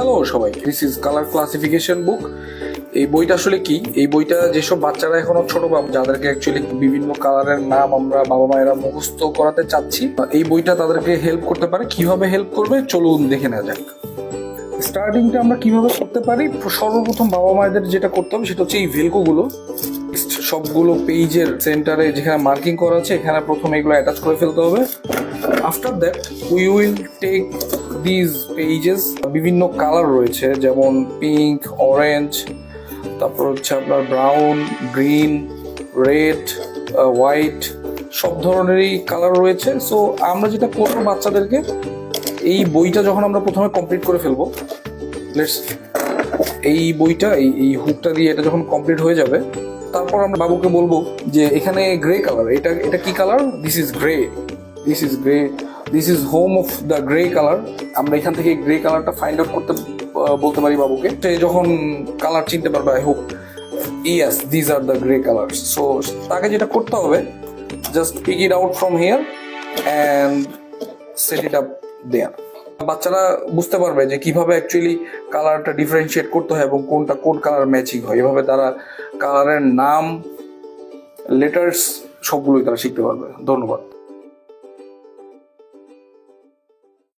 Hello সবাই, this is colour classification বুক। এই বইটা আসলে কি? এই বইটা যেসব বাচ্চারা এখনো ছোট বা যাদেরকে অ্যাকচুয়ালি বিভিন্ন কালারের নাম আমরা বাবা মায়েরা মুখস্থ করাতে চাচ্ছি, এই বইটা তাদেরকে হেল্প করতে পারে। কিভাবে হেল্প করবে চলুন দেখে নেওয়া যাক। স্টার্টিংটা আমরা কিভাবে করতে পারি? সর্বপ্রথম বাবা মায়েদের যেটা করতে হবে সেটা হচ্ছে এই ভেলকোগুলো সবগুলো পেজের সেন্টারে যেখানে মার্কিং করা আছে এখানে প্রথমে এগুলো অ্যাটাচ করে ফেলতে হবে। After that we will take these pages, বিভিন্ন কালার রয়েছে যেমন পিঙ্ক, অরেঞ্জ, তারপর হচ্ছে আপনার ব্রাউন, গ্রিন, রেড, হোয়াইট, সব ধরনেরই কালার রয়েছে। সো আমরা যেটা করবো বাচ্চাদেরকে, এই বইটা যখন আমরা প্রথমে কমপ্লিট করে ফেলবো, এই বইটা এই হুকটা দিয়ে এটা যখন কমপ্লিট হয়ে যাবে, তারপর আমরা বাবুকে বলবো যে এখানে গ্রে কালার, এটা কি colour? This is grey, this is grey, this is home of the grey colour. আমরা এখান থেকে গ্রে কালারটা ফাইন্ড আউট করতে বলতে পারি বাবুকে। সে যখন কালার চিনতে পারবে, I hope yes this are the grey colour. So তাকে যেটা করতে হবে, just pick it out from here and set it up there. বাচ্চারা বুঝতে পারবে যে কিভাবে অ্যাকচুয়ালি কালারটা ডিফারেন্সিয়েট করতে হয় এবং কোনটা কোন কালার ম্যাচিং হয়। এভাবে তারা কালারের নাম, লেটার্স সবগুলোই তারা শিখতে পারবে। ধন্যবাদ।